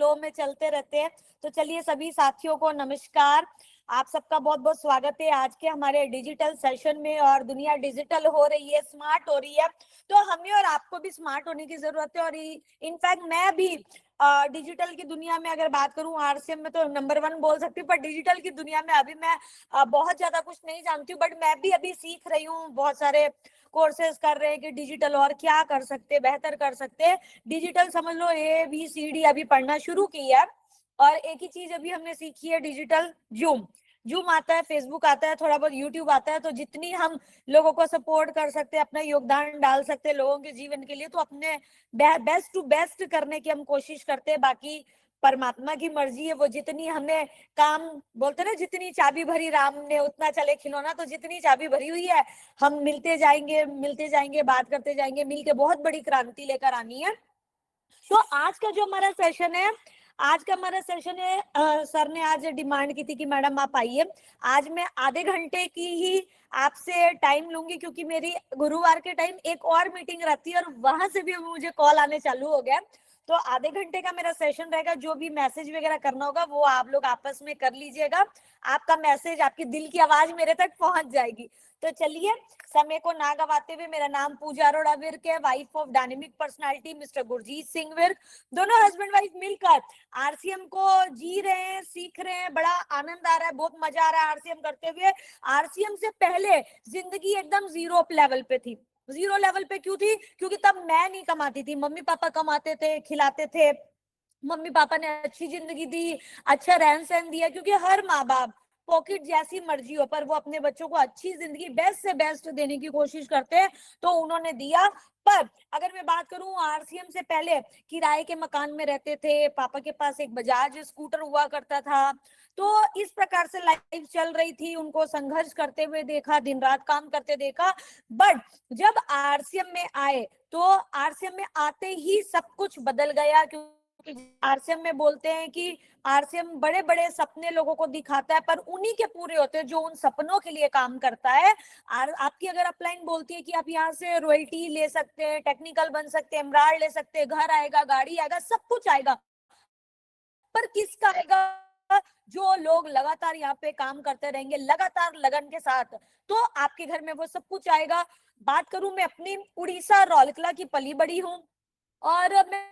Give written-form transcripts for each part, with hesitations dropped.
Flow में चलते रहते हैं। तो चलिए सभी साथियों को नमस्कार, आप सबका बहुत बहुत स्वागत है आज के हमारे डिजिटल सेशन में। और दुनिया डिजिटल हो रही है, स्मार्ट हो रही है, तो हमें और आपको भी स्मार्ट होने की जरूरत है। और इनफैक्ट मैं भी डिजिटल की दुनिया में अगर बात करूं, आरसीएम में तो नंबर 1 बोल सकती हूँ, पर डिजिटल की दुनिया में अभी मैं बहुत ज्यादा कुछ नहीं जानती हूँ। बट मैं भी अभी सीख रही हूँ, बहुत सारे कोर्सेज कर रहे हैं कि डिजिटल और क्या कर सकते, बेहतर कर सकते। डिजिटल समझ लो ABCD अभी पढ़ना शुरू किया है। और एक ही चीज अभी हमने सीखी है, डिजिटल जूम। जूम आता है, फेसबुक आता है, थोड़ा बहुत यूट्यूब आता है। तो जितनी हम लोगों को सपोर्ट कर सकते हैं, अपना योगदान डाल सकते हैं लोगों के जीवन के लिए, तो अपने बेस्ट टू बेस्ट करने की हम कोशिश करते हैं। बाकी परमात्मा की मर्जी है, वो जितनी हमें काम बोलते ना, जितनी चाबी भरी राम ने उतना चले खिलौना। तो जितनी चाबी भरी हुई है, हम मिलते जाएंगे, बात करते जाएंगे, मिलके बहुत बड़ी क्रांति लेकर आनी है। तो आज का जो हमारा सेशन है, सर ने आज डिमांड की थी कि मैडम आप आइए। आज मैं आधे घंटे की ही आपसे टाइम लूंगी, क्योंकि मेरी गुरुवार के टाइम एक और मीटिंग रहती है और वहां से भी मुझे कॉल आने चालू हो गया। तो आधे घंटे का मेरा सेशन रहेगा। जो भी मैसेज वगैरह करना होगा वो आप लोग आपस में कर लीजिएगा। आपका मैसेज, आपकी दिल की आवाज मेरे तक पहुंच जाएगी। तो चलिए, समय को ना गवाते हुए, मेरा नाम पूजा अरोड़ा विर्क है, wife of dynamic personality mister Gurjeet Singh Virk. दोनों हस्बैंड वाइफ मिलकर आरसीएम को जी रहे हैं, सीख रहे हैं। बड़ा आनंद आ रहा है, बहुत मजा आ रहा है आरसीएम करते हुए। आरसीएम से पहले जिंदगी एकदम जीरो लेवल पे थी। जीरो लेवल पे क्यों थी? क्योंकि तब मैं नहीं कमाती थी, मम्मी पापा कमाते थे, खिलाते थे। मम्मी पापा ने अच्छी जिंदगी दी, अच्छा रहन सहन दिया। क्योंकि हर माँ बाप पॉकेट जैसी मर्जी हो, पर वो अपने बच्चों को अच्छी जिंदगी, बेस्ट से बेस्ट देने की कोशिश करते हैं, तो उन्होंने दिया। पर अगर मैं बात करूं, आरसीएम से पहले किराए के मकान में रहते थे, पापा के पास एक बजाज स्कूटर हुआ करता था। तो इस प्रकार से लाइफ चल रही थी, उनको संघर्ष करते हुए देखा, दिन रात काम करते देखा। बट जब आरसीएम में आए, तो आरसीएम में आते ही सब कुछ बदल गया। क्योंकि आरसीएम में बोलते हैं कि आरसीएम बड़े बड़े सपने लोगों को दिखाता है, पर उन्हीं के पूरे होते हैं जो उन सपनों के लिए काम करता है। आपकी अगर अपलाइन बोलती है कि आप यहाँ से रॉयल्टी ले सकते हैं, टेक्निकल बन सकते हैं, एमराल्ड ले सकते हैं, घर आएगा, गाड़ी आएगा, सब कुछ आएगा, पर किसका आएगा? जो लोग लगातार यहाँ पे काम करते रहेंगे, लगातार लगन के साथ, तो आपके घर में वो सब कुछ आएगा। बात करूं, मैं अपनी उड़ीसा रौलकला की पली बड़ी हूँ, और मैं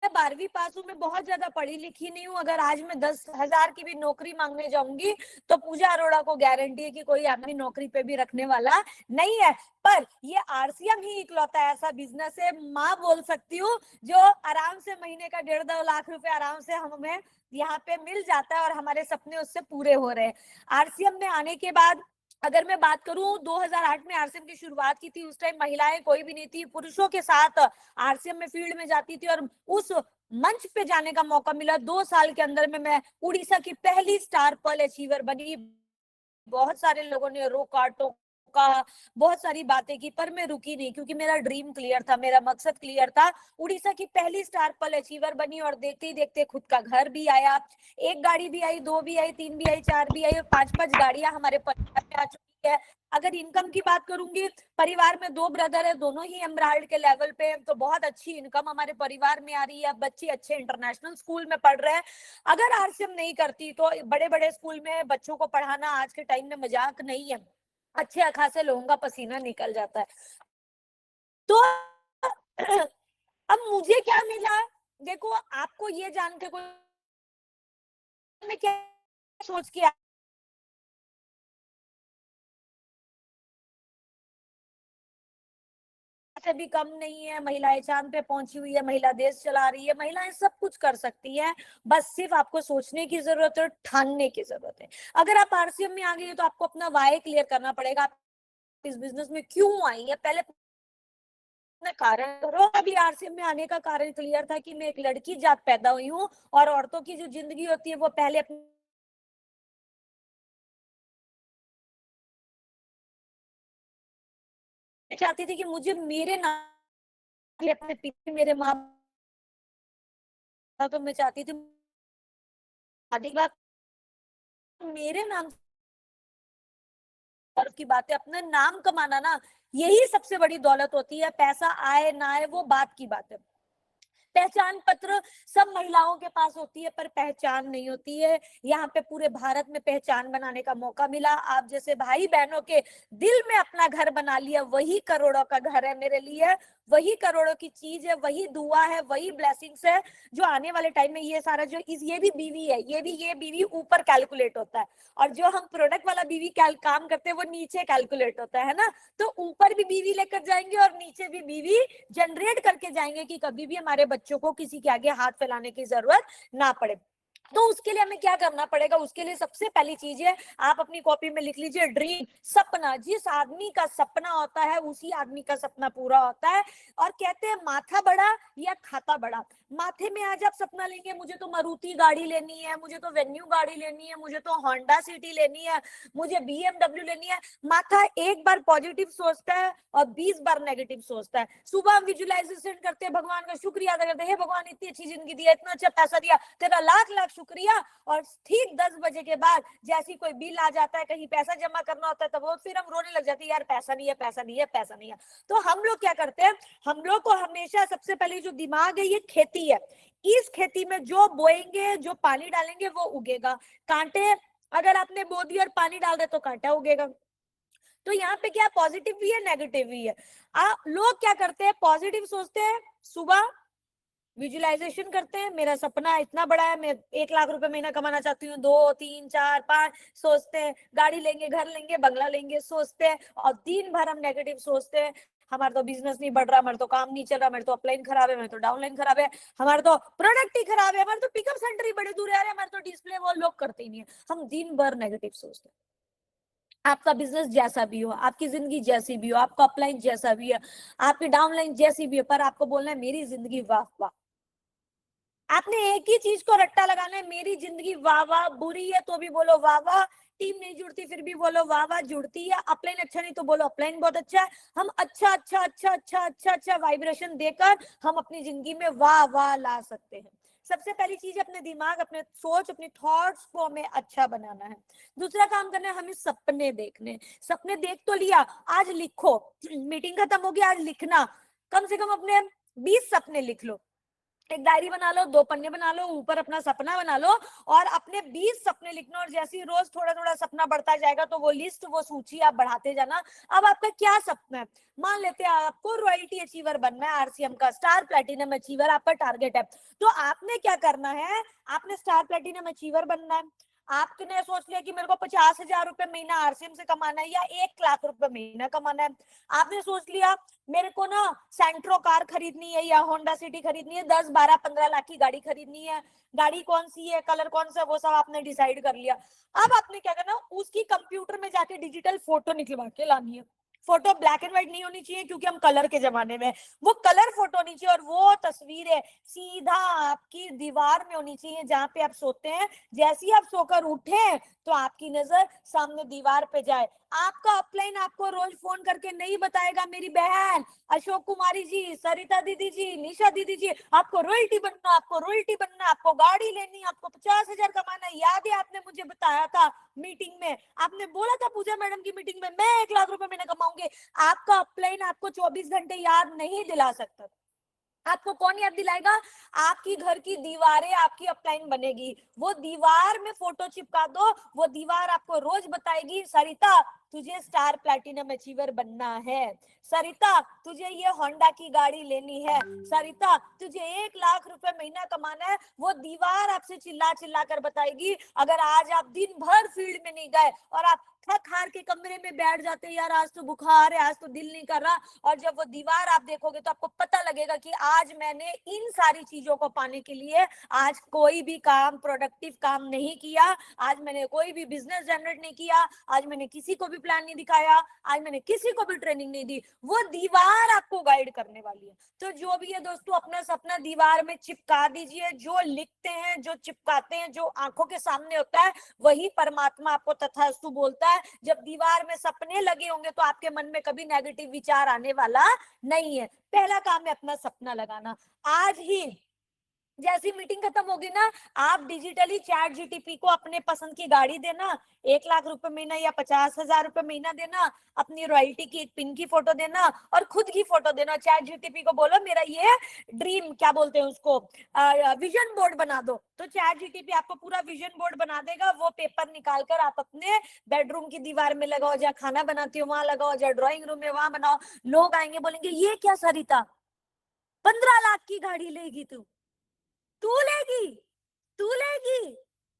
12वीं पास हूँ। मैं बहुत ज्यादा पढ़ी लिखी नहीं हूँ। अगर आज मैं 10,000 की भी नौकरी मांगने जाऊंगी, तो पूजा अरोड़ा को गारंटी है कि कोई आदमी नौकरी पे भी रखने वाला नहीं है। पर ये आरसीएम ही इकलौता ऐसा बिजनेस है, माँ बोल सकती हूँ, जो आराम से महीने का 1.5-2 लाख रुपए आराम से हमें यहाँ पे मिल जाता है, और हमारे सपने उससे पूरे हो रहे हैं। आरसीएम में आने के बाद अगर मैं बात करूं, 2008 में आरसीएम की शुरुआत की थी। उस टाइम महिलाएं कोई भी नहीं थी, पुरुषों के साथ आरसीएम में फील्ड में जाती थी, और उस मंच पे जाने का मौका मिला। 2 साल के अंदर में मैं उड़ीसा की पहली स्टार पर्ल अचीवर बनी। बहुत सारे लोगों ने रोका टोका, बहुत सारी बातें की, पर मैं रुकी नहीं, क्योंकि मेरा ड्रीम क्लियर था, मेरा मकसद क्लियर था। उड़ीसा की पहली स्टार पर्ल अचीवर बनी, और देखते ही देखते खुद का घर भी आया। एक गाड़ी भी आई, 2 भी आई, 3 भी आई, 4 भी आई, और 5-5 गाड़ियां हमारे परिवार में आ चुकी है। अगर इनकम की बात करूंगी, परिवार में 2 ब्रदर है, दोनों ही एमराल्ड के लेवल पे, तो बहुत अच्छी इनकम हमारे परिवार में आ रही है। बच्चे अच्छे इंटरनेशनल स्कूल में पढ़ रहे हैं। अगर आरसीएम नहीं करती, तो बड़े बड़े स्कूल में बच्चों को पढ़ाना आज के टाइम में मजाक नहीं है, अच्छे खासे लोगों का पसीना निकल जाता है। तो अब मुझे क्या मिला? देखो, आपको ये जान के कोई, मैं क्या सोच के से भी कम नहीं है, महिलाएं चांद पे पहुंची हुई है, महिला देश चला रही है, महिलाएं सब कुछ कर सकती हैं। बस सिर्फ आपको सोचने की जरूरत है, ठानने की जरूरत है। अगर आप आरसीएम में आ गई है, तो आपको अपना वाई क्लियर करना पड़ेगा। आप इस बिजनेस में क्यों आई है, पहले अपना कारण करो। अभी आरसीएम में आने का कारण क्लियर था कि मैं एक लड़की जात पैदा हुई हूँ, और औरतों की जो जिंदगी होती है, वो पहले अपनी चाहती थी कि मुझे मेरे नाम, अपने पीछे मेरे माँ, तो मैं चाहती थी शादी के बाद मेरे नाम और की बात है। अपना नाम कमाना ना, यही सबसे बड़ी दौलत होती है। पैसा आए ना आए वो बात की बात है। पहचान पत्र सब महिलाओं के पास होती है, पर पहचान नहीं होती है। यहाँ पे पूरे भारत में पहचान बनाने का मौका मिला। आप जैसे भाई बहनों के दिल में अपना घर बना लिया, वही करोड़ों का घर है मेरे लिए, वही करोड़ों की चीज है, वही दुआ है, वही ब्लेसिंग्स है, जो आने वाले टाइम में ये सारा जो ये भी बीवी है, ये बीवी ऊपर कैलकुलेट होता है, और जो हम प्रोडक्ट वाला बीवी काम करते हैं वो नीचे कैलकुलेट होता है ना। तो ऊपर भी बीवी लेकर जाएंगे और नीचे भी बीवी जनरेट करके जाएंगे कि कभी भी हमारे बच्चों को किसी के आगे हाथ फैलाने की जरूरत ना पड़े। तो उसके लिए हमें क्या करना पड़ेगा? उसके लिए सबसे पहली चीज है, आप अपनी कॉपी में लिख लीजिए, ड्रीम, सपना। जिस आदमी का सपना होता है उसी आदमी का सपना पूरा होता है। और कहते हैं माथा बड़ा या खाता बड़ा। माथे में आज आप सपना लेंगे, मुझे तो मारुति गाड़ी लेनी है, मुझे तो वेन्यू गाड़ी लेनी है, मुझे तो होंडा सिटी लेनी है, मुझे BMW लेनी है। माथा एक बार पॉजिटिव सोचता है और 20 बार नेगेटिव सोचता है। सुबह हम विजुअलाइजेशन करते हैं, भगवान का शुक्रिया अदा करते हैं, हे भगवान इतनी अच्छी जिंदगी दी है, इतना अच्छा पैसा दिया, तेरा लाख लाख शुक्रिया। और ठीक 10 बजे के बाद जैसी कोई बिल आ जाता है, कहीं पैसा जमा करना होता है, तब वो फिर हम रोने लग जाते हैं, यार पैसा नहीं है, पैसा नहीं है, पैसा नहीं है। तो हम लोग क्या करते हैं, हम लोग को हमेशा सबसे पहले जो दिमाग है, ये खेती है। इस खेती में जो बोएंगे, जो पानी डालेंगे वो उगेगा। कांटे अगर आपने बो दिया और पानी डाल दे तो कांटा उगेगा। तो यहाँ पे क्या पॉजिटिव भी है, नेगेटिव भी है। लोग क्या करते हैं, पॉजिटिव सोचते हैं, सुबह विजुअलाइजेशन करते हैं, मेरा सपना इतना बड़ा है, मैं 1 लाख रुपए महीना कमाना चाहती हूँ, 2 3 4 5 सोचते हैं, गाड़ी लेंगे, घर लेंगे, बंगला लेंगे सोचते हैं। और दिन भर हम नेगेटिव सोचते हैं, हमारा तो बिजनेस नहीं बढ़ रहा, हमारा तो काम नहीं चल रहा, मेरे तो अपलाइन खराब है, मेरे तो डाउनलाइन खराब है, हमारा तो प्रोडक्ट ही खराब है, हमारे तो पिकअप सेंटर ही बड़े दूर है, हमारे तो डिस्प्ले वो लोग करते ही नहीं है। हम दिन भर नेगेटिव सोचते हैं। आपका बिजनेस जैसा भी हो, आपकी जिंदगी जैसी भी हो, आपका अपलाइन जैसा भी है, आपकी डाउनलाइन जैसी भी है, पर आपको बोलना है मेरी जिंदगी वाह वाह। आपने एक ही चीज को रट्टा लगाना है, मेरी जिंदगी वाह वाह। बुरी है तो भी बोलो वाह वाह, टीम नहीं जुड़ती फिर भी बोलो वाह वाह, जुड़ती है, अपलाइन अच्छा नहीं तो बोलो अपलाइन बहुत अच्छा है। हम अच्छा अच्छा अच्छा अच्छा अच्छा अच्छा वाइब्रेशन देकर हम अपनी जिंदगी में वाह वाह ला सकते हैं। सबसे पहली चीज अपने दिमाग, अपने सोच, अपने थॉट्स को हमें अच्छा बनाना है। दूसरा काम करना है, हमें सपने देखने। सपने देख तो लिया, आज लिखो। मीटिंग खत्म होगी, आज लिखना, कम से कम अपने 20 सपने लिख लो। एक डायरी बना लो, 2 पन्ने बना लो, ऊपर अपना सपना बना लो और अपने 20 सपने लिखना। और जैसे ही रोज थोड़ा थोड़ा सपना बढ़ता जाएगा तो वो लिस्ट, वो सूची आप बढ़ाते जाना। अब आपका क्या सपना है? मान लेते हैं आपको रॉयल्टी अचीवर बनना है, RCM का स्टार प्लेटिनम अचीवर आपका टारगेट है। तो आपने क्या करना है, आपने स्टार प्लेटिनम अचीवर बनना है। आपने सोच लिया कि मेरे को 50,000 रुपए महीना RCM से कमाना है या 1 लाख रुपए महीना कमाना है। आपने सोच लिया मेरे को ना सेंट्रो कार खरीदनी है या होंडा सिटी खरीदनी है, 10 12 15 लाख की गाड़ी खरीदनी है। गाड़ी कौन सी है, कलर कौन सा, वो सब आपने डिसाइड कर लिया। अब आपने क्या करना, उसकी कंप्यूटर में जाके डिजिटल फोटो निकलवा के लानी है। फोटो ब्लैक एंड व्हाइट नहीं होनी चाहिए क्योंकि हम कलर के जमाने में, वो कलर फोटो होनी चाहिए। और वो तस्वीरें सीधा आपकी दीवार में होनी चाहिए जहां पे आप सोते हैं। जैसे ही आप सोकर उठे तो आपकी नजर सामने दीवार पे जाए। आपका अपलाइन आपको रोज फोन करके नहीं बताएगा, मेरी बहन अशोक कुमारी जी, सरिता दीदी जी, निशा दीदी जी, आपको रॉयल्टी बनना, आपको रॉयल्टी बनना, आपको गाड़ी लेनी, आपको 50,000 कमाना। याद है आपने मुझे बताया था मीटिंग में, आपने बोला था पूजा मैडम की मीटिंग में, मैं 1 लाख रुपए महीने कमाऊंगी। आपका अपलाइन आपको 24 घंटे याद नहीं दिला सकता। आपको कौन याद दिलाएगा? आपकी घर की दीवारें आपकी अपलाइन बनेगी। वो दीवार में फोटो चिपका दो, वो दीवार आपको रोज बताएगी, सरिता तुझे स्टार प्लैटिनम अचीवर बनना है, सरिता तुझे ये होंडा की गाड़ी लेनी है, सरिता तुझे 1 लाख रुपए महीना कमाना है। वो दीवार आपसे चिल्ला चिल्ला कर बताएगी। अगर आज आप दिन भर फील्ड में नहीं गए और आप थक हार के कमरे में बैठ जाते, यार आज तो बुखार है, आज तो दिल नहीं कर रहा, और जब वो दीवार आप देखोगे तो आपको पता लगेगा कि आज मैंने इन सारी चीजों को पाने के लिए आज कोई भी काम, प्रोडक्टिव काम नहीं किया, आज मैंने कोई भी बिजनेस जनरेट नहीं किया, आज मैंने किसी को भी प्लान नहीं दिखाया, आज मैंने किसी को भी ट्रेनिंग नहीं दी। वो दीवार आपको गाइड करने वाली है। तो जो भी है दोस्तों, अपना सपना दीवार में चिपका दीजिए। जो लिखते हैं, जो चिपकाते हैं, जो आंखों के सामने होता है, वही परमात्मा आपको तथास्तु बोलता है। जब दीवार में सपने लगे होंगे तो आपके मन में कभी नेगेटिव विचार आने वाला नहीं है। पहला काम है अपना सपना लगाना। आज ही जैसी मीटिंग खत्म होगी ना, आप डिजिटली चैट जीटीपी को अपने पसंद की गाड़ी देना, 1 लाख रुपए महीना या 50,000 रुपए महीना देना, अपनी रॉयल्टी की एक पिन की फोटो देना और खुद की फोटो देना। चैट जीटीपी को बोलो मेरा ये ड्रीम, क्या बोलते हैं उसको, विजन बोर्ड बना दो। तो चैट जीटीपी आपको पूरा विजन बोर्ड बना देगा। वो पेपर निकाल कर आप अपने बेडरूम की दीवार में लगाओ, जहाँ खाना बनाती हो वहां लगाओ, जहाँ ड्रॉइंग रूम में वहां बनाओ। लोग आएंगे बोलेंगे ये क्या सरिता, 15 लाख की गाड़ी लेगी तू, तू लेगी, तू लेगी,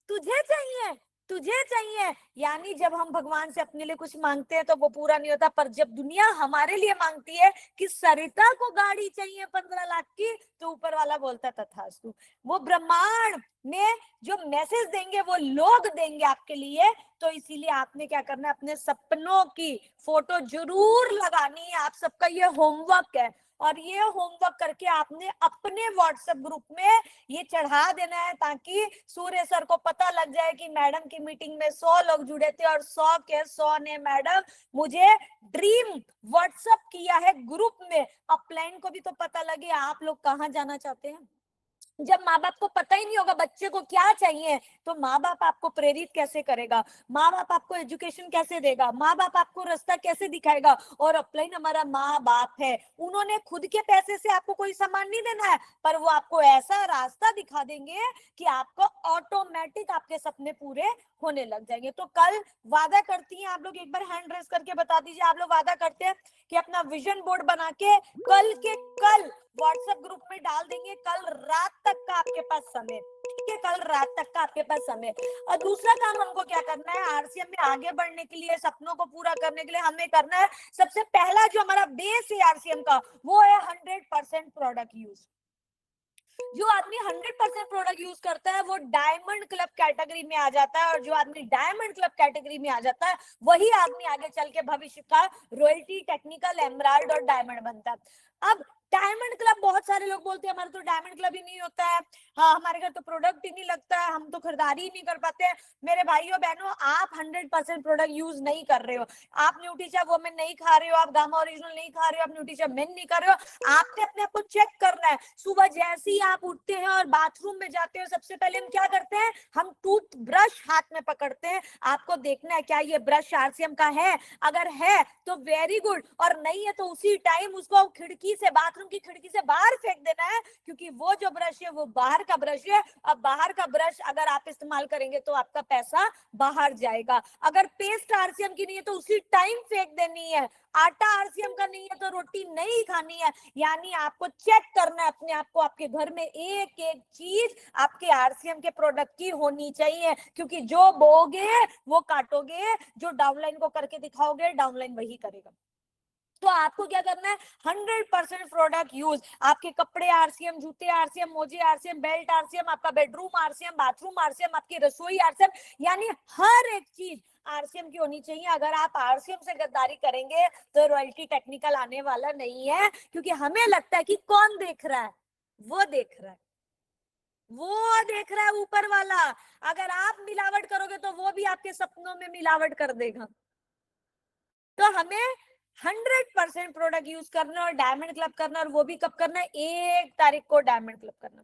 तुझे चाहिए, तुझे चाहिए। यानी जब हम भगवान से अपने लिए कुछ मांगते हैं तो वो पूरा नहीं होता, पर जब दुनिया हमारे लिए मांगती है कि सरिता को गाड़ी चाहिए 15 लाख की, तो ऊपर वाला बोलता तथास्तु। वो ब्रह्मांड में जो मैसेज देंगे वो लोग देंगे आपके लिए। तो इसीलिए आपने क्या करना है, अपने सपनों की फोटो जरूर लगानी है। आप सबका ये होमवर्क है, और ये होमवर्क करके आपने अपने व्हाट्सएप ग्रुप में ये चढ़ा देना है, ताकि सूर्य सर को पता लग जाए कि मैडम की मीटिंग में 100 लोग जुड़े थे और 100 के 100 ने मैडम मुझे ड्रीम व्हाट्सएप किया है ग्रुप में। अपलाइन को भी तो पता लगे आप लोग कहाँ जाना चाहते हैं। जब माँ बाप को पता ही नहीं होगा बच्चे को क्या चाहिए, तो माँ बाप आपको प्रेरित कैसे करेगा, माँ बाप आपको एजुकेशन कैसे देगा, माँ बाप आपको रास्ता कैसे दिखाएगा। और अपलाइन हमारा माँ बाप है, उन्होंने खुद के पैसे से आपको कोई सामान नहीं देना है, पर वो आपको ऐसा रास्ता दिखा देंगे कि आपको ऑटोमेटिक आपके सपने पूरे होने लग जाएंगे। तो कल वादा करती हैं आप लोग, एक बार हैंड रेस करके बता दीजिए, आप लोग वादा करते हैं कि अपना विजन बोर्ड बना के कल के कल व्हाट्सएप ग्रुप में डाल देंगे। कल रात तक का आपके पास समय, ठीक है, कल रात तक का आपके पास समय। और दूसरा काम हमको क्या करना है, आरसीएम में आगे बढ़ने के लिए, सपनों को पूरा करने के लिए हमें करना है, सबसे पहला जो हमारा बेस है आरसीएम का, वो है 100% प्रोडक्ट यूज। जो आदमी 100% प्रोडक्ट यूज करता है वो डायमंड क्लब कैटेगरी में आ जाता है, और जो आदमी डायमंड क्लब कैटेगरी में आ जाता है वही आदमी आगे चल के भविष्य का रॉयल्टी, टेक्निकल, एमराल्ड और डायमंड बनता है। अब डायमंड क्लब, बहुत सारे लोग बोलते हैं हमारा तो डायमंड क्लब ही नहीं होता है, हाँ हमारे घर तो प्रोडक्ट ही नहीं लगता है, हम तो खरीदारी ही नहीं कर पाते हैं। मेरे भाइयों बहनों, आप 100% प्रोडक्ट यूज नहीं कर रहे हो। आप न्यूट्रीचा वोमेन नहीं खा रहे हो, आप गामा ओरिजिनल नहीं खा रहे हो, आप न्यूट्रीचा मेन नहीं कर रहे हो। आपने अपने आप को चेक करना है। सुबह जैसे ही आप उठते हैं और बाथरूम में जाते हो, सबसे पहले हम क्या करते हैं, हम टूथ ब्रश हाथ में पकड़ते हैं। आपको देखना है क्या ये ब्रश आरसीएम का है, अगर है तो वेरी गुड, और नहीं है तो उसी टाइम उसको खिड़की से, बाथरूम की खिड़की से बाहर फेंक देना है, क्योंकि वो जो ब्रश है वो बाहर का ब्रश है। अब बाहर का ब्रश अगर आप इस्तेमाल करेंगे तो आपका पैसा बाहर जाएगा। अगर पेस्ट आरसीएम की नहीं है तो उसी टाइम फेंक देनी है। आटा आरसीएम का नहीं है तो रोटी नहीं खानी है। यानी आपको चेक करना है अपने आप को, आपके घर में एक एक चीज आपके आरसीएम के प्रोडक्ट की होनी चाहिए, क्योंकि जो बोगे वो काटोगे, जो डाउनलाइन को करके दिखाओगे डाउनलाइन वही करेगा। तो आपको क्या करना है, 100% प्रोडक्ट यूज। आपके कपड़े आरसीएम, जूते आरसीएम, मोजे आरसीएम, बेल्ट आरसीएम, आपका बेडरूम आरसीएम, बाथरूम आरसीएम, आपकी रसोई आरसीएम, यानी हर एक चीज आरसीएम की होनी चाहिए। अगर आप आरसीएम से गद्दारी करेंगे तो रॉयल्टी टेक्निकल आने वाला नहीं है, क्योंकि हमें लगता है कि कौन देख रहा है, वो देख रहा है, वो देख रहा है ऊपर वाला। अगर आप मिलावट करोगे तो वो भी आपके सपनों में मिलावट कर देगा। तो हमें 100% प्रोडक्ट यूज करना और डायमंड क्लब करना, और वो भी कब करना है, 1 तारीख को डायमंड क्लब करना।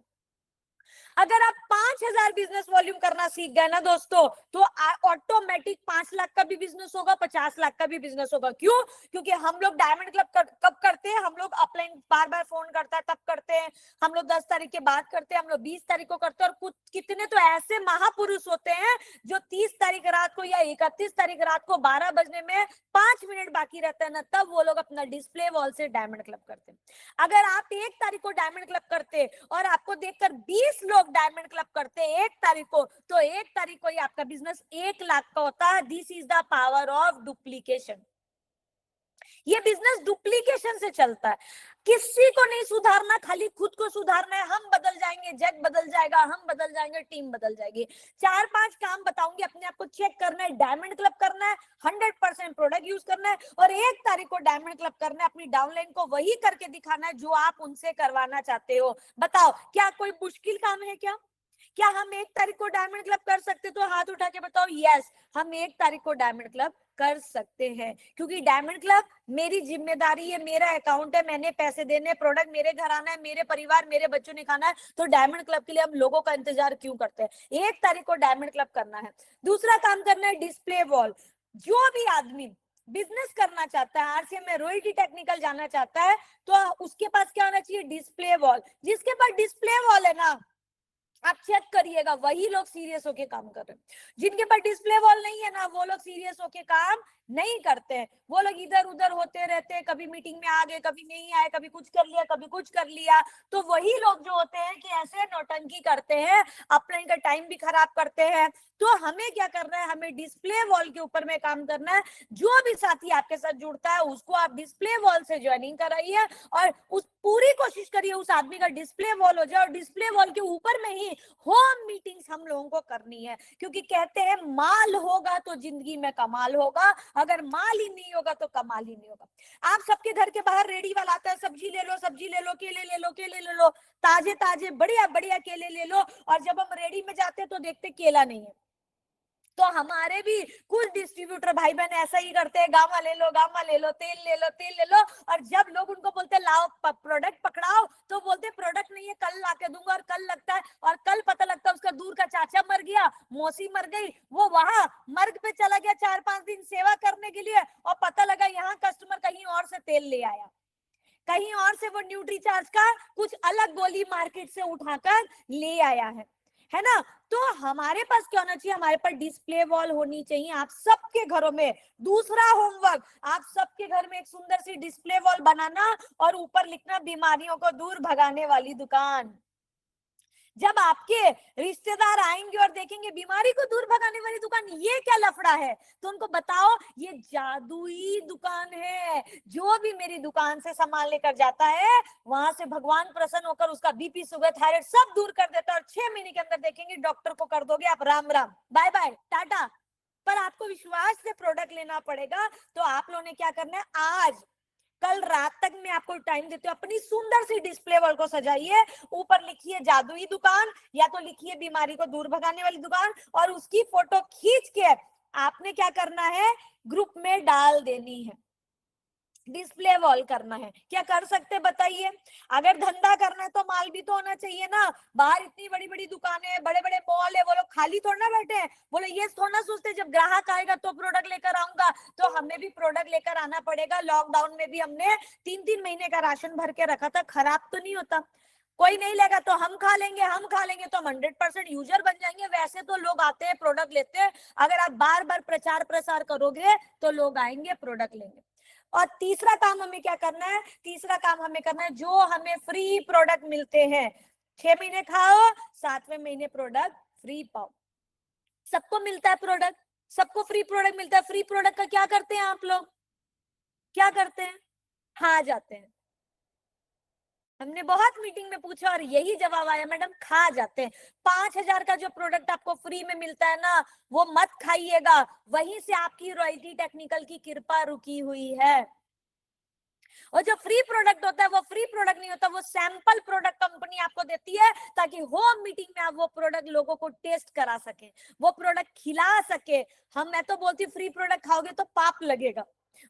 अगर आप 5,000 बिजनेस वॉल्यूम करना सीख गए ना दोस्तों, तो ऑटोमेटिक 5 लाख का भी बिजनेस होगा, 50 लाख का भी बिजनेस होगा। क्यों? क्योंकि हम लोग डायमंड क्लब कब करते हैं, हम लोग अपलाइन बार बार फोन करता है तब करते हैं, हम लोग 10 तारीख के बाद करते हैं, हम लोग 20 तारीख को करते हैं। और कुछ कितने तो ऐसे महापुरुष होते हैं जो 30 तारीख रात को या 31 तारीख रात को 12 बजने में 5 मिनट बाकी रहता है ना, तब वो लोग अपना डिस्प्ले वॉल से डायमंड क्लब करते हैं। अगर आप 1 तारीख को डायमंड क्लब करते और आपको देखकर 20 लोग डायमंड क्लब करते 1 तारीख को, तो 1 तारीख को ही आपका बिजनेस 1 लाख का होता है। This is the power of duplication. ये बिजनेस डुप्लीकेशन से चलता है। किसी को नहीं सुधारना, खाली खुद को सुधारना है। हम बदल जाएंगे, जग बदल जाएगा, हम बदल जाएंगे, टीम बदल जाएगी। 4-5 काम बताऊंगी, अपने आप को चेक करना है, डायमंड क्लब करना है, 100% प्रोडक्ट यूज करना है, और 1 तारीख को डायमंड क्लब करना है। अपनी डाउनलाइन को वही करके दिखाना है जो आप उनसे करवाना चाहते हो। बताओ, क्या कोई मुश्किल काम है क्या? क्या हम 1 तारीख को डायमंड क्लब कर सकते? तो हाथ उठा के बताओ, यस हम 1 तारीख को डायमंड क्लब कर सकते हैं, क्योंकि डायमंड क्लब मेरी जिम्मेदारी है, मेरा अकाउंट है, मैंने पैसे देने, प्रोडक्ट मेरे घर आना है, मेरे परिवार मेरे बच्चों ने खाना है, तो डायमंड क्लब के लिए हम लोगों का इंतजार क्यों करते हैं। 1 तारीख को डायमंड क्लब करना है। दूसरा काम करना है डिस्प्ले वॉल। जो भी आदमी बिजनेस करना चाहता है, आरसीएम में रॉयल्टी टेक्निकल जाना चाहता है, तो उसके पास क्या होना चाहिए, डिस्प्ले वॉल। जिसके पास डिस्प्ले वॉल है ना, आप चेक करिएगा, वही लोग सीरियस होके काम कर रहे हैं। जिनके पास डिस्प्ले वॉल नहीं है ना, वो लोग सीरियस होके काम नहीं करते हैं। वो लोग इधर उधर होते रहते हैं, कभी मीटिंग में आ गए, कभी नहीं आए, कभी कुछ कर लिया, कभी कुछ कर लिया। तो वही लोग जो होते हैं कि ऐसे नौटंकी करते हैं, अपने का टाइम भी खराब करते हैं। तो हमें क्या करना है, हमें डिस्प्ले वॉल के ऊपर में काम करना है। जो भी साथी आपके साथ जुड़ता है, उसको आप डिस्प्ले वॉल से ज्वाइनिंग कराइए, और उस पूरी कोशिश करिए उस आदमी का डिस्प्ले वॉल हो जाए, और डिस्प्ले वॉल के ऊपर में ही होम मीटिंग्स हम लोगों को करनी है। क्योंकि कहते हैं माल होगा तो जिंदगी में कमाल होगा, अगर माल ही नहीं होगा तो कमाल ही नहीं होगा। आप सबके घर के बाहर रेडी वाला आता है, सब्जी ले लो, सब्जी ले लो, केले ले लो, केले ले लो, ताजे ताजे बढ़िया बढ़िया केले ले लो। और जब हम रेडी में जाते हैं तो देखते केला नहीं है। तो हमारे भी कुछ डिस्ट्रीब्यूटर भाई बहन ऐसा ही करते हैं, गामा ले लो, गामा ले लो, तेल ले लो, तेल ले लो। और जब लोग उनको बोलते हैं लाओ प्रोडक्ट पकड़ाओ, तो बोलते प्रोडक्ट नहीं है, कल लाके दूंगा। और कल लगता है, और कल पता लगता है उसका दूर का चाचा मर गया, मौसी मर गई, वो वहां मर्ग पे चला गया 4-5 दिन सेवा करने के लिए, और पता लगा यहाँ कस्टमर कहीं और से तेल ले आया, कहीं और से वो न्यूट्री चार्ज का कुछ अलग गोली मार्केट से उठाकर ले आया है ना। तो हमारे पास क्या होना चाहिए, हमारे पास डिस्प्ले वॉल होनी चाहिए आप सबके घरों में। दूसरा होमवर्क, आप सबके घर में एक सुंदर सी डिस्प्ले वॉल बनाना, और ऊपर लिखना बीमारियों को दूर भगाने वाली दुकान। जब आपके रिश्तेदार आएंगे और देखेंगे बीमारी को दूर भगाने वाली दुकान, ये क्या लफड़ा है, तो उनको बताओ ये जादुई दुकान है। जो भी मेरी दुकान से सामान लेकर जाता है, वहां से भगवान प्रसन्न होकर उसका बीपी, शुगर, थायराइड सब दूर कर देता है। और 6 महीने के अंदर देखेंगे डॉक्टर को कर दोगे आप राम राम, बाय बाय, टाटा। पर आपको विश्वास से प्रोडक्ट लेना पड़ेगा। तो आप लोगों ने क्या करना है, आज कल रात तक मैं आपको टाइम देती हूँ, अपनी सुंदर सी डिस्प्ले वॉल को सजाइए। ऊपर लिखिए जादुई दुकान, या तो लिखिए बीमारी को दूर भगाने वाली दुकान, और उसकी फोटो खींच के आपने क्या करना है, ग्रुप में डाल देनी है। डिस्प्ले वॉल करना है। क्या कर सकते बताइए। अगर धंधा करना है तो माल भी तो होना चाहिए ना। बाहर इतनी बड़ी बड़ी दुकानें हैं, बड़े बड़े मॉल है, वो लोग खाली थोड़ा ना बैठे हैं। वो लोग ये थोड़ा सोचते जब ग्राहक आएगा तो प्रोडक्ट लेकर आऊंगा। तो हमें भी प्रोडक्ट लेकर आना पड़ेगा। लॉकडाउन में भी हमने 3-3 महीने का राशन भर के रखा था, खराब तो नहीं होता। कोई नहीं लेगा तो हम खा लेंगे, हम खा लेंगे तो हम 100% यूजर बन जाएंगे। वैसे तो लोग आते हैं, प्रोडक्ट लेते हैं। अगर आप बार बार प्रचार प्रसार करोगे तो लोग आएंगे, प्रोडक्ट लेंगे। और तीसरा काम हमें क्या करना है, तीसरा काम हमें करना है, जो हमें फ्री प्रोडक्ट मिलते हैं, 6 महीने खाओ, 7वें महीने प्रोडक्ट फ्री पाओ। सबको मिलता है प्रोडक्ट, सबको फ्री प्रोडक्ट मिलता है। फ्री प्रोडक्ट का क्या करते हैं आप लोग, क्या करते हैं, खा जाते हैं। हमने बहुत मीटिंग में पूछा और यही जवाब आया, मैडम खा जाते हैं। 5,000 का जो प्रोडक्ट आपको फ्री में मिलता है ना, वो मत खाइएगा, वहीं से आपकी रॉयल्टी टेक्निकल की कृपा रुकी हुई है। और जो फ्री प्रोडक्ट होता है वो फ्री प्रोडक्ट नहीं होता, वो सैंपल प्रोडक्ट कंपनी आपको देती है, ताकि होम मीटिंग में आप वो प्रोडक्ट लोगों को टेस्ट करा सके, वो प्रोडक्ट खिला सके। मैं तो बोलती हूँ फ्री प्रोडक्ट खाओगे तो पाप लगेगा,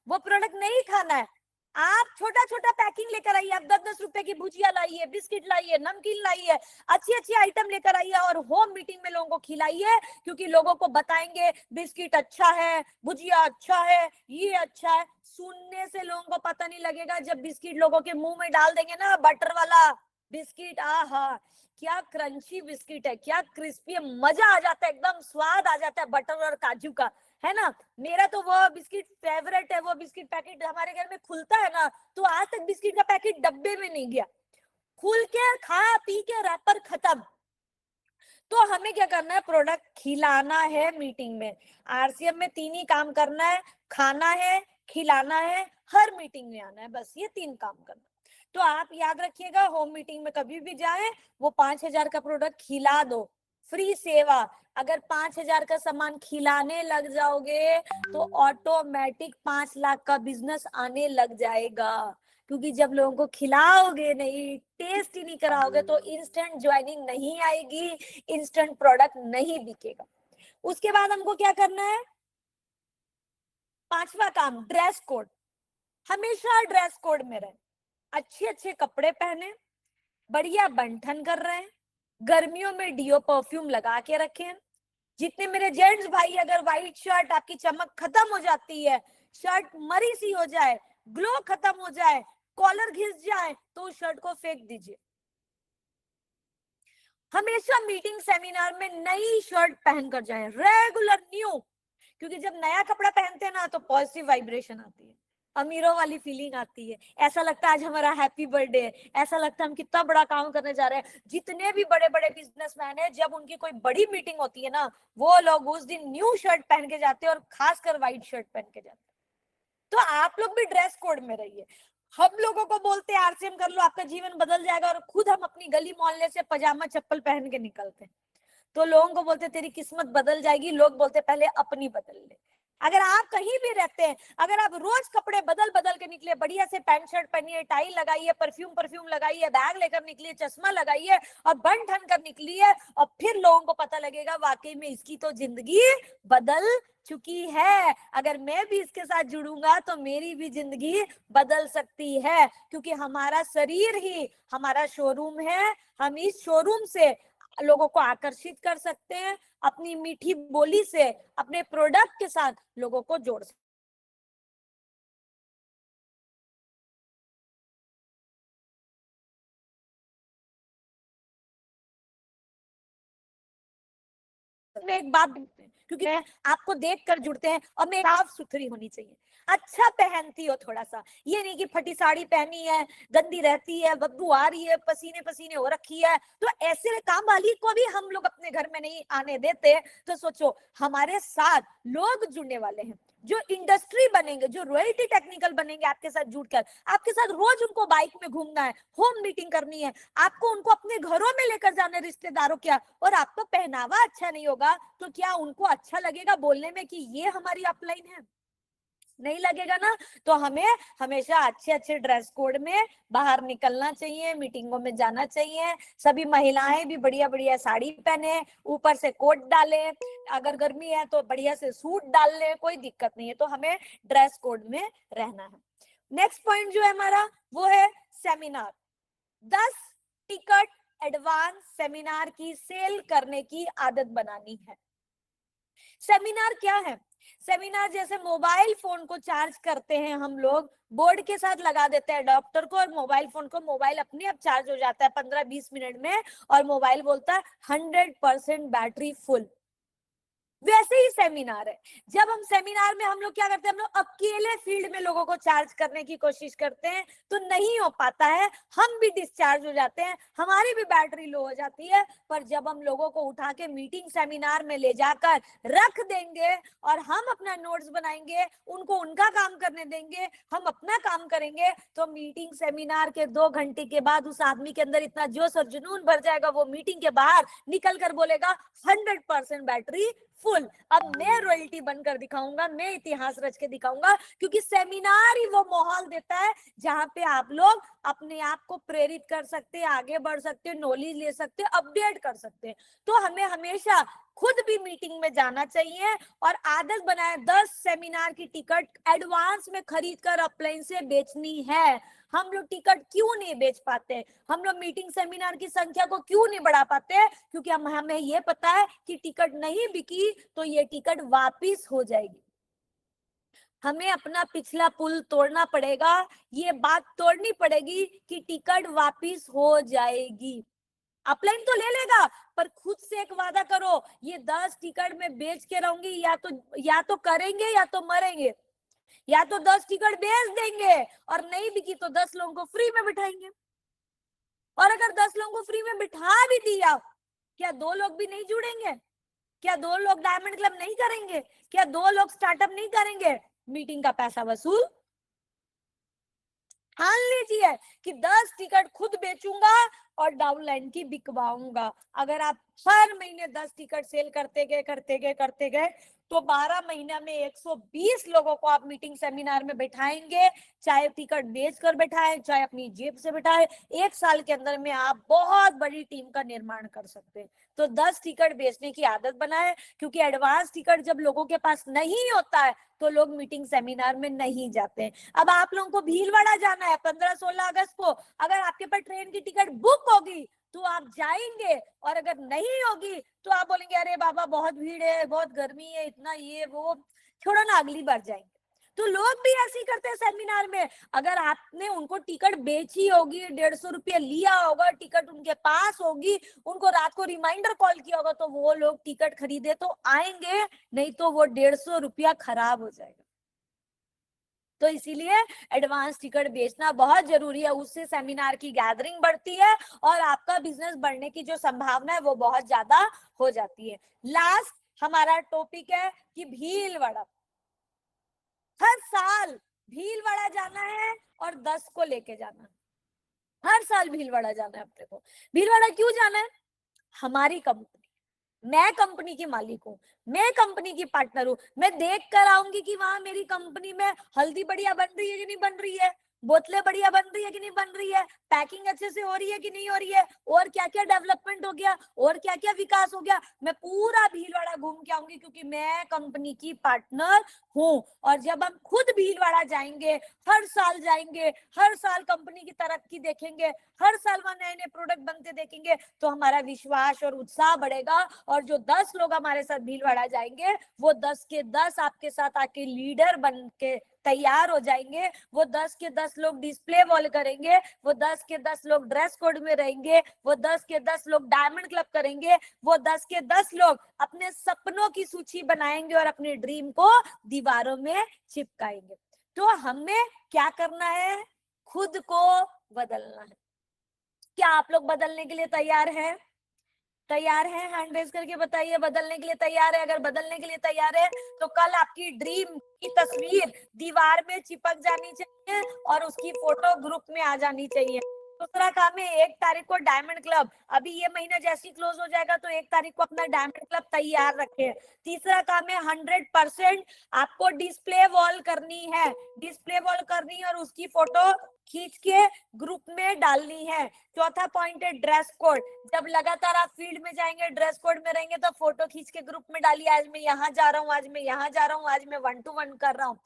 वो प्रोडक्ट नहीं खाना है। आप छोटा छोटा पैकिंग लेकर आइए, आप 10-10 रुपए की भुजिया लाइए, बिस्किट लाइए, नमकीन लाइए, अच्छी अच्छी आइटम लेकर आइए, और होम मीटिंग में लोगों को खिलाइए। क्योंकि लोगों को बताएंगे बिस्किट अच्छा है, भुजिया अच्छा है, ये अच्छा है। सुनने से लोगों को पता नहीं लगेगा, जब बिस्किट लोगों के मुंह में डाल देंगे ना, बटर वाला बिस्किट, आहा क्या क्रंची बिस्किट है, क्या क्रिस्पी है, मजा आ जाता है, एकदम स्वाद आ जाता है बटर और काजू का, है ना। मेरा तो वो बिस्किट फेवरेट है। वो बिस्किट पैकेट हमारे घर में खुलता है ना, तो आज तक बिस्किट का पैकेट डब्बे में नहीं गया, खुल के खा पी के रैपर खत्म। तो हमें क्या करना है, प्रोडक्ट खिलाना है मीटिंग में। आरसीएम में 3 ही काम करना है, खाना है, खिलाना है, हर मीटिंग में आना है, बस ये 3 काम करना। तो आप याद रखिएगा, होम मीटिंग में कभी भी जाए, वो 5,000 का प्रोडक्ट खिला दो, फ्री सेवा। अगर 5,000 का सामान खिलाने लग जाओगे तो ऑटोमेटिक 5 लाख का बिजनेस आने लग जाएगा। क्योंकि जब लोगों को खिलाओगे नहीं, टेस्ट ही नहीं कराओगे, तो इंस्टेंट ज्वाइनिंग नहीं आएगी, इंस्टेंट प्रोडक्ट नहीं बिकेगा। उसके बाद हमको क्या करना है, 5वां काम, ड्रेस कोड। हमेशा ड्रेस कोड में रहे, अच्छे अच्छे कपड़े पहने, बढ़िया बंठन कर रहे हैं, गर्मियों में डीओ परफ्यूम लगा के रखें। जितने मेरे जेंट्स भाई, अगर व्हाइट शर्ट आपकी चमक खत्म हो जाती है, शर्ट मरी सी हो जाए, ग्लो खत्म हो जाए, कॉलर घिस जाए, तो उस शर्ट को फेंक दीजिए। हमेशा मीटिंग सेमिनार में नई शर्ट पहनकर जाएं, रेगुलर न्यू, क्योंकि जब नया कपड़ा पहनते हैं ना तो पॉजिटिव वाइब्रेशन आती है, अमीरों वाली फीलिंग आती है, ऐसा लगता है आज हमारा हैप्पी बर्थडे है, ऐसा लगता है हम कितना बड़ा काम करने जा रहे हैं। जितने भी बड़े बड़े बिजनेसमैन हैं, जब उनकी कोई बड़ी मीटिंग होती है ना, वो लोग उस दिन न्यू शर्ट पहन के जाते हैं, और खासकर व्हाइट शर्ट पहन के जाते हैं। तो आप लोग भी ड्रेस कोड में रहिए। हम लोगों को बोलते हैं आरसीएम कर लो, आपका जीवन बदल जाएगा, और खुद हम अपनी गली मोहल्ले से पजामा चप्पल पहन के निकलते हैं। तो लोगों को बोलते तेरी किस्मत बदल जाएगी, लोग बोलते पहले अपनी बदल ले। अगर आप कहीं भी रहते हैं, अगर आप रोज कपड़े बदल बदल के निकले, बढ़िया से पैंट शर्ट पहनिए, टाई लगाइए, परफ्यूम परफ्यूम लगाइए, बैग लेकर निकलिए, चश्मा लगाइए और बन ठन कर निकलिए, और फिर लोगों को पता लगेगा वाकई में इसकी तो जिंदगी बदल चुकी है। अगर मैं भी इसके साथ जुड़ूंगा तो मेरी भी जिंदगी बदल सकती है, क्योंकि हमारा शरीर ही हमारा शोरूम है। हम इस शोरूम से लोगों को आकर्षित कर सकते हैं, अपनी मीठी बोली से अपने प्रोडक्ट के साथ लोगों को जोड़ सकते हैं। मैं एक बात, क्योंकि आपको देख कर जुड़ते हैं, और मैं साफ सुथरी होनी चाहिए, अच्छा पहनती हो थोड़ा सा, ये नहीं कि फटी साड़ी पहनी है, गंदी रहती है, बदबू आ रही है, पसीने पसीने हो रखी है, तो ऐसे काम वाली को भी हम लोग अपने घर में नहीं आने देते। तो सोचो हमारे साथ लोग जुड़ने वाले हैं, जो इंडस्ट्री बनेंगे, जो रॉयल्टी टेक्निकल बनेंगे आपके साथ जुड़कर, आपके साथ रोज उनको बाइक में घूमना है, होम मीटिंग करनी है, आपको उनको अपने घरों में लेकर जाना है, रिश्तेदारों क्या, और आपका पहनावा अच्छा नहीं होगा तो क्या उनको अच्छा लगेगा बोलने में कि ये हमारी अपलाइन है? नहीं लगेगा ना। तो हमें हमेशा अच्छे अच्छे ड्रेस कोड में बाहर निकलना चाहिए, मीटिंगों में जाना चाहिए। सभी महिलाएं भी बढ़िया बढ़िया साड़ी पहने, ऊपर से कोट डाले, अगर गर्मी है तो बढ़िया से सूट डाल ले, कोई दिक्कत नहीं है। तो हमें ड्रेस कोड में रहना है। नेक्स्ट पॉइंट जो है हमारा वो है सेमिनार। 10 टिकट एडवांस सेमिनार की सेल करने की आदत बनानी है। सेमिनार क्या है? सेमिनार जैसे मोबाइल फोन को चार्ज करते हैं हम लोग, बोर्ड के साथ लगा देते हैं डॉक्टर को, और मोबाइल फोन को, मोबाइल अपने आप चार्ज हो जाता है 15-20 मिनट में, और मोबाइल बोलता है 100% बैटरी फुल। वैसे ही सेमिनार है। जब हम सेमिनार में हम लोग क्या करते हैं, हम लोग अकेले फील्ड में लोगों को चार्ज करने की कोशिश करते हैं, तो नहीं हो पाता है, हम भी डिस्चार्ज हो जाते हैं, हमारी भी बैटरी लो हो जाती है। पर जब हम लोगों को उठा के मीटिंग सेमिनार में ले जाकर रख देंगे, और हम अपना नोट्स बनाएंगे, उनको उनका काम करने देंगे, हम अपना काम करेंगे, तो मीटिंग सेमिनार के 2 घंटे के बाद उस आदमी के अंदर इतना जोश और जुनून भर जाएगा, वो मीटिंग के बाहर निकल कर बोलेगा 100% बैटरी फुल। अब मैं रॉयल्टी बनकर दिखाऊंगा, मैं इतिहास रच के दिखाऊंगा, क्योंकि सेमिनार ही वो माहौल देता है जहां पे आप लोग अपने आप को प्रेरित कर सकते हैं, आगे बढ़ सकते हैं, नॉलेज ले सकते हैं, अपडेट कर सकते हैं। तो हमें हमेशा खुद भी मीटिंग में जाना चाहिए, और आदत बनाए 10 सेमिनार की टिकट एडवांस में खरीद कर अपलाइन से बेचनी है। हम लोग टिकट क्यों नहीं बेच पाते, हम लोग मीटिंग सेमिनार की संख्या को क्यों नहीं बढ़ा पाते? क्योंकि हमें ये पता है कि टिकट नहीं बिकी तो ये टिकट वापिस हो जाएगी। हमें अपना पिछला पुल तोड़ना पड़ेगा, ये बात तोड़नी पड़ेगी कि टिकट वापिस हो जाएगी। अपलाइन तो ले लेगा, पर खुद से एक वादा करो, ये 10 टिकट में बेच के रहूंगी, या तो करेंगे या तो मरेंगे, या तो 10 टिकट बेच देंगे, और नहीं बिकी तो 10 लोगों को फ्री में बिठाएंगे। और अगर 10 लोगों को फ्री में बिठा भी दिया, क्या 2 लोग भी नहीं जुड़ेंगे? क्या 2 लोग डायमंड क्लब नहीं करेंगे? क्या 2 लोग स्टार्टअप नहीं करेंगे? मीटिंग का पैसा वसूल। ठान लीजिए कि 10 टिकट खुद बेचूंगा और डाउनलाइन की बिकवाऊंगा। अगर आप हर महीने 10 टिकट सेल करते गए तो 12 महीना में 120 लोगों को आप मीटिंग सेमिनार में बैठाएंगे, चाहे टिकट बेचकर बैठाएं, चाहे अपनी जेब से बैठाएं। 1 साल के अंदर में आप बहुत बड़ी टीम का निर्माण कर सकते हैं। तो 10 टिकट बेचने की आदत बनाए, क्योंकि एडवांस टिकट जब लोगों के पास नहीं होता है तो लोग मीटिंग सेमिनार में नहीं जाते हैं। अब आप लोगों को भीलवाड़ा जाना है 15-16 अगस्त को, अगर आपके पास ट्रेन की टिकट बुक होगी तो आप जाएंगे, और अगर नहीं होगी तो आप बोलेंगे अरे बाबा बहुत भीड़ है, बहुत गर्मी है, इतना ये वो, छोड़ो ना अगली बार जाएंगे। तो लोग भी ऐसे ही करते हैं सेमिनार में। अगर आपने उनको टिकट बेची होगी, 150 रुपया लिया होगा, टिकट उनके पास होगी, उनको रात को रिमाइंडर कॉल किया होगा, तो वो लोग टिकट खरीदे तो आएंगे, नहीं तो वो 150 रुपया खराब हो जाएगा। तो इसीलिए एडवांस टिकट बेचना बहुत जरूरी है, उससे सेमिनार की गैदरिंग बढ़ती है और आपका बिजनेस बढ़ने की जो संभावना है वो बहुत ज्यादा हो जाती है। लास्ट हमारा टॉपिक है कि भीलवाड़ा। हर साल भीलवाड़ा जाना है और 10 को लेके जाना है। हर साल भीलवाड़ा जाना है अपने को। भीलवाड़ा क्यों जाना है? हमारी कंपनी, मैं कंपनी की मालिक हूँ, मैं कंपनी की पार्टनर हूँ, मैं देख कर आऊंगी कि वहां मेरी कंपनी में हल्दी बढ़िया बन रही है कि नहीं बन रही है, बोतलें बढ़िया बन रही है कि नहीं बन रही है, पैकिंग अच्छे से हो रही है कि नहीं हो रही है, और क्या क्या डेवलपमेंट हो गया, और क्या क्या विकास हो गया। मैं पूरा भीलवाड़ा घूम के आऊंगी, क्योंकि मैं कंपनी की पार्टनर हूँ। और जब हम खुद भीलवाड़ा जाएंगे, हर साल जाएंगे, हर साल कंपनी की तरक्की देखेंगे, हर साल वहां नए नए प्रोडक्ट बनते देखेंगे, तो हमारा विश्वास और उत्साह बढ़ेगा। और जो 10 लोग हमारे साथ भीलवाड़ा जाएंगे, वो 10 के 10 आपके साथ आके लीडर बन के तैयार हो जाएंगे। वो 10 के 10 लोग डिस्प्ले वॉल करेंगे, वो 10 के 10 लोग ड्रेस कोड में रहेंगे, वो 10 के 10 लोग डायमंड क्लब करेंगे, वो 10 के 10 लोग अपने सपनों की सूची बनाएंगे और अपने ड्रीम को दीवारों में चिपकाएंगे। तो हमें क्या करना है? खुद को बदलना है। क्या आप लोग बदलने के लिए तैयार हैं? तैयार है? हैंड रेज करके बताइए, बदलने के लिए तैयार है। अगर बदलने के लिए तैयार है तो कल आपकी ड्रीम की तस्वीर दीवार में चिपक जानी चाहिए और उसकी फोटो ग्रुप में आ जानी चाहिए। दूसरा काम है 1 तारीख को डायमंड क्लब। अभी ये महीना जैसी क्लोज हो जाएगा तो 1 तारीख को अपना डायमंड क्लब तैयार रखें। तीसरा काम है 100% आपको डिस्प्ले वॉल करनी है, डिस्प्ले वॉल करनी है और उसकी फोटो खींच के ग्रुप में डालनी है। चौथा पॉइंट है ड्रेस कोड। जब लगातार आप फील्ड में जाएंगे, ड्रेस कोड में रहेंगे, तो फोटो खींच के ग्रुप में डालिए, आज मैं यहाँ जा रहा हूँ, आज मैं यहाँ जा रहा हूँ, आज मैं 1-to-1 कर रहा हूँ।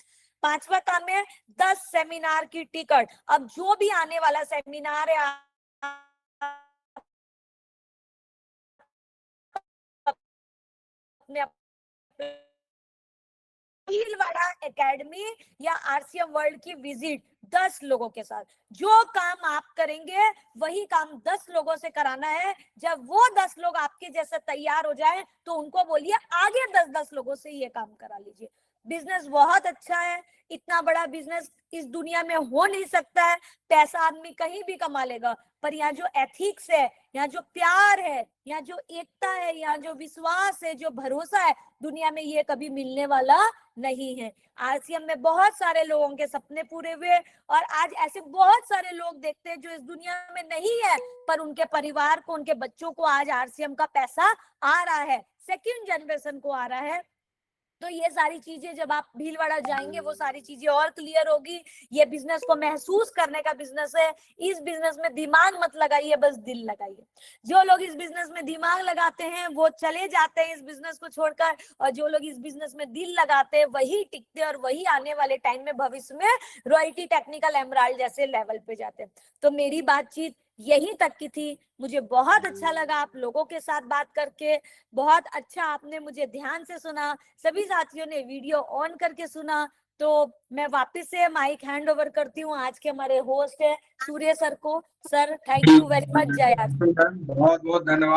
पांचवा काम है 10 सेमिनार की टिकट। अब जो भी आने वाला सेमिनार है, अपने भीलवाड़ा एकेडमी या आरसीएम वर्ल्ड की विजिट 10 लोगों के साथ, जो काम आप करेंगे वही काम 10 लोगों से कराना है। जब वो 10 लोग आपके जैसे तैयार हो जाए तो उनको बोलिए आगे 10-10 लोगों से ये काम करा लीजिए। बिजनेस बहुत अच्छा है, इतना बड़ा बिजनेस इस दुनिया में हो नहीं सकता है। पैसा आदमी कहीं भी कमा लेगा, पर यहाँ जो एथिक्स है, यहाँ जो प्यार है, यहाँ जो एकता है, यहाँ जो विश्वास है, जो भरोसा है, दुनिया में ये कभी मिलने वाला नहीं है। आरसीएम में बहुत सारे लोगों के सपने पूरे हुए और आज ऐसे बहुत सारे लोग देखते हैं जो इस दुनिया में नहीं है, पर उनके परिवार को, उनके बच्चों को आज आरसीएम का पैसा आ रहा है, सेकंड जनरेशन को आ रहा है। तो ये सारी चीजें जब आप भीलवाड़ा जाएंगे वो सारी चीजें और क्लियर होगी। ये बिजनेस को महसूस करने का बिजनेस है। इस बिजनेस में दिमाग मत लगाइए, बस दिल लगाइए। जो लोग इस बिजनेस में दिमाग लगाते हैं वो चले जाते हैं इस बिजनेस को छोड़कर, और जो लोग इस बिजनेस में दिल लगाते हैं वही टिकते हैं और वही आने वाले टाइम में भविष्य में रॉयल्टी, टेक्निकल, एमराल्ड जैसे लेवल पे जाते हैं। तो मेरी बातचीत यहीं तक की थी। मुझे बहुत अच्छा लगा आप लोगों के साथ बात करके, बहुत अच्छा आपने मुझे ध्यान से सुना, सभी साथियों ने वीडियो ऑन करके सुना। तो मैं वापस से माइक हैंड ओवर करती हूँ आज के हमारे होस्ट है सूर्य सर को। Sir thank you very much. जय। बहुत बहुत धन्यवाद।